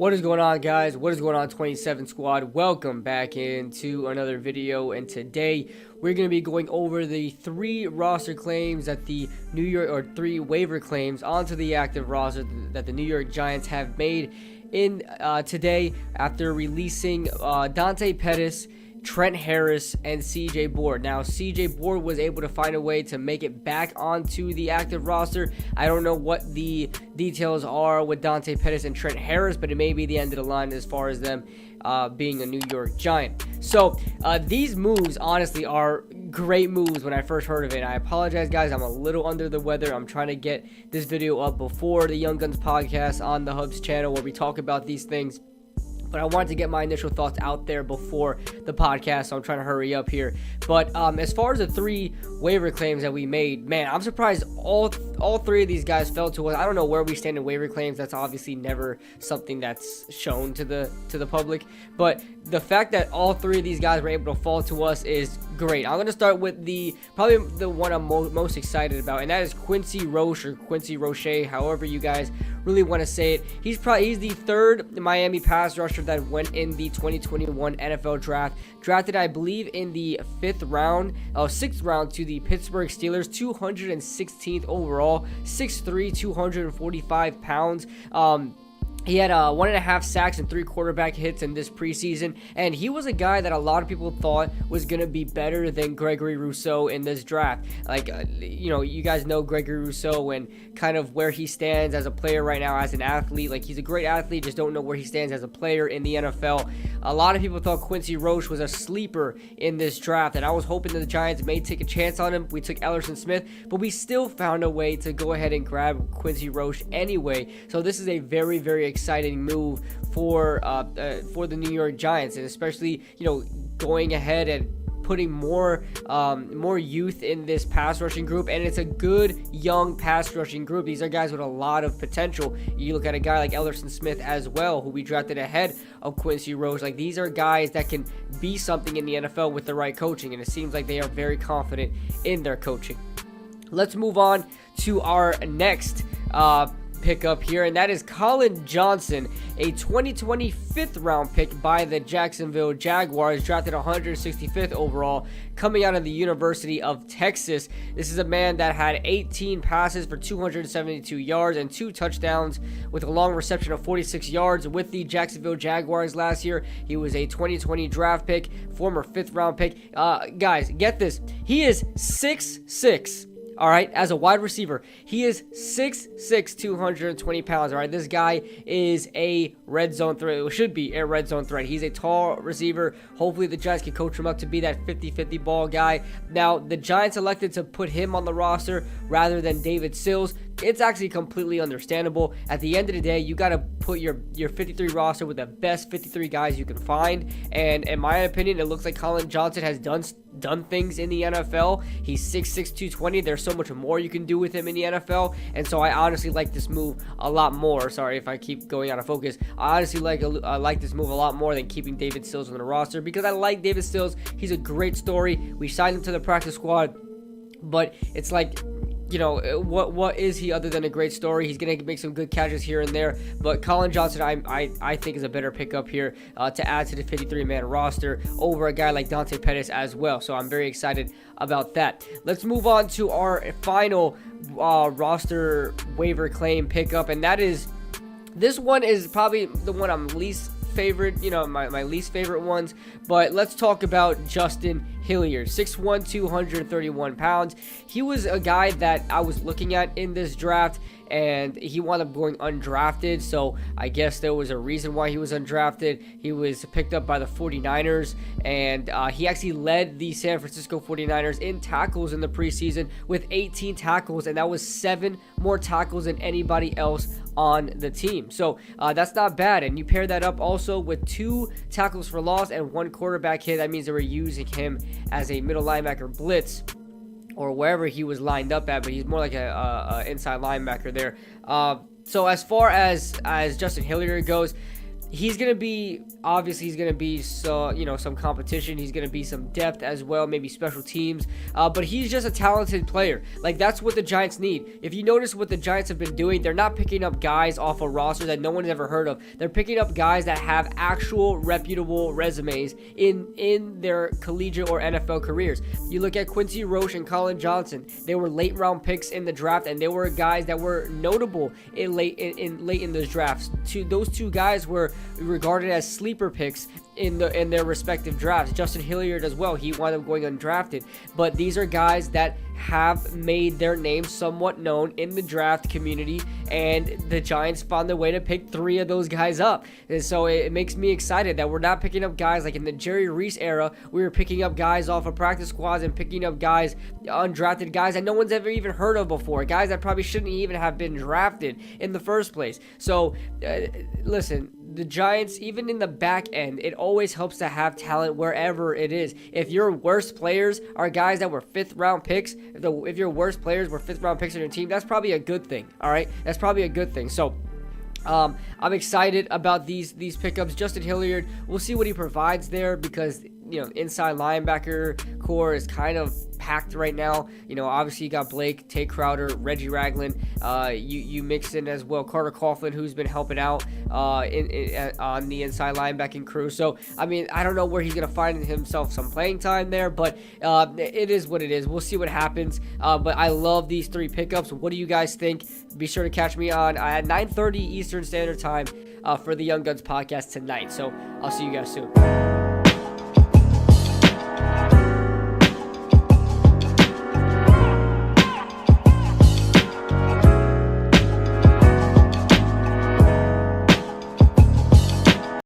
What is going on, guys? What is going on, 27 squad? Welcome back into another video, and today we're going to be going over the three roster claims that the three waiver claims onto the active roster that the New York Giants have made in today after releasing Dante Pettis, Trent Harris, and CJ Board. Now, CJ Board was able to find a way to make it back onto the active roster. I don't know what the details are with Dante Pettis and Trent Harris, but it may be the end of the line as far as them being a New York Giant. So these moves honestly are great moves when I first heard of it. I apologize, guys, I'm a little under the weather. I'm trying to get this video up before the Young Guns podcast on the Hubs channel where we talk about these things. But I wanted to get my initial thoughts out there before the podcast, so I'm trying to hurry up here. But as far as the three waiver claims that we made, man, I'm surprised all three of these guys fell to us. I don't know where we stand in waiver claims. That's obviously never something that's shown to the public. But the fact that all three of these guys were able to fall to us is great. I'm going to start with probably the one I'm most excited about, and that is Quincy Roche, or Quincy Roche, however you guys really want to say it. He's the third Miami pass rusher that went in the 2021 NFL draft. Drafted, I believe, in the sixth round to the Pittsburgh Steelers, 216th overall, 6'3", 245 pounds. He had 1.5 sacks and 3 quarterback hits in this preseason, and he was a guy that a lot of people thought was going to be better than Gregory Rousseau in this draft. Like, you guys know Gregory Rousseau and kind of where he stands as a player right now as an athlete. Like, he's a great athlete, just don't know where he stands as a player in the NFL. A lot of people thought Quincy Roche was a sleeper in this draft, and I was hoping that the Giants may take a chance on him. We took Ellerson Smith, but we still found a way to go ahead and grab Quincy Roche anyway. So this is a very, very exciting move for the New York Giants, and especially going ahead and putting more youth in this pass rushing group. And it's a good young pass rushing group. These are guys with a lot of potential. You look at a guy like Ellerson Smith as well, who we drafted ahead of Quincy Roche. Like, these are guys that can be something in the NFL with the right coaching, and it seems like they are very confident in their coaching. Let's move on to our next pick up here, and that is Collin Johnson, a 2020 5th round pick by the Jacksonville Jaguars, drafted 165th overall, coming out of the University of Texas. This is a man that had 18 passes for 272 yards and 2 touchdowns with a long reception of 46 yards with the Jacksonville Jaguars last year. He was a 2020 draft pick, former 5th round pick. Guys, get this. He is 6'6". All right, as a wide receiver, he is 6'6", 220 pounds. All right, this guy is a red zone threat. It should be a red zone threat. He's a tall receiver. Hopefully, the Giants can coach him up to be that 50-50 ball guy. Now, the Giants elected to put him on the roster rather than David Sills. It's actually completely understandable. At the end of the day, you got to put your 53 roster with the best 53 guys you can find. And in my opinion, it looks like Collin Johnson has done things in the NFL. He's 6'6", 220. There's so much more you can do with him in the NFL. And so I honestly like this move a lot more. Sorry if I keep going out of focus. I honestly like this move a lot more than keeping David Sills on the roster, because I like David Sills. He's a great story. We signed him to the practice squad, but it's like, what is he other than a great story? He's going to make some good catches here and there, but Collin Johnson, I think, is a better pickup here to add to the 53-man roster over a guy like Dante Pettis as well. So I'm very excited about that. Let's move on to our final roster waiver claim pickup, and that is, this one is probably the one I'm least favorite, my least favorite ones, but let's talk about Justin Hilliard, 6'1", 231 pounds. He was a guy that I was looking at in this draft, and he wound up going undrafted, so I guess there was a reason why he was undrafted. He was picked up by the 49ers, and he actually led the San Francisco 49ers in tackles in the preseason with 18 tackles, and that was 7 more tackles than anybody else on the team. So that's not bad, and you pair that up also with 2 tackles for loss and 1 quarterback hit. That means they were using him as a middle linebacker blitz or wherever he was lined up at, but he's more like a inside linebacker there. So as far as Justin Hilliard goes, he's going to be, obviously he's going to be some competition. He's going to be some depth as well, maybe special teams, but he's just a talented player. Like, that's what the Giants need. If you notice what the Giants have been doing, they're not picking up guys off a roster that no one's ever heard of. They're picking up guys that have actual reputable resumes in their collegiate or NFL careers. You look at Quincy Roche and Collin Johnson. They were late round picks in the draft, and they were guys that were notable late in those drafts. Those two guys were regarded as sleeper picks in their respective drafts. Justin Hilliard as well, he wound up going undrafted. But these are guys that have made their name somewhat known in the draft community, and the Giants found their way to pick 3 of those guys up. And so it makes me excited that we're not picking up guys like in the Jerry Reese era. We were picking up guys off of practice squads and picking up guys, undrafted guys that no one's ever even heard of before, guys that probably shouldn't even have been drafted in the first place. So listen, the Giants, even in the back end, it always helps to have talent wherever it is. If your worst players are guys that were 5th round picks, if your worst players were 5th round picks on your team, that's probably a good thing. All right, that's probably a good thing. So I'm excited about these pickups. Justin Hilliard, we'll see what he provides there, because inside linebacker core is kind of packed right now. Obviously you got Blake, Tate Crowder, Reggie Ragland. You mix in as well Carter Coughlin, who's been helping out on the inside linebacking crew. So I don't know where he's gonna find himself some playing time there, but it is what it is. We'll see what happens. But I love these 3 pickups. What do you guys think? Be sure to catch me on at 9:30 Eastern Standard Time for the Young Guns podcast tonight. So I'll see you guys soon.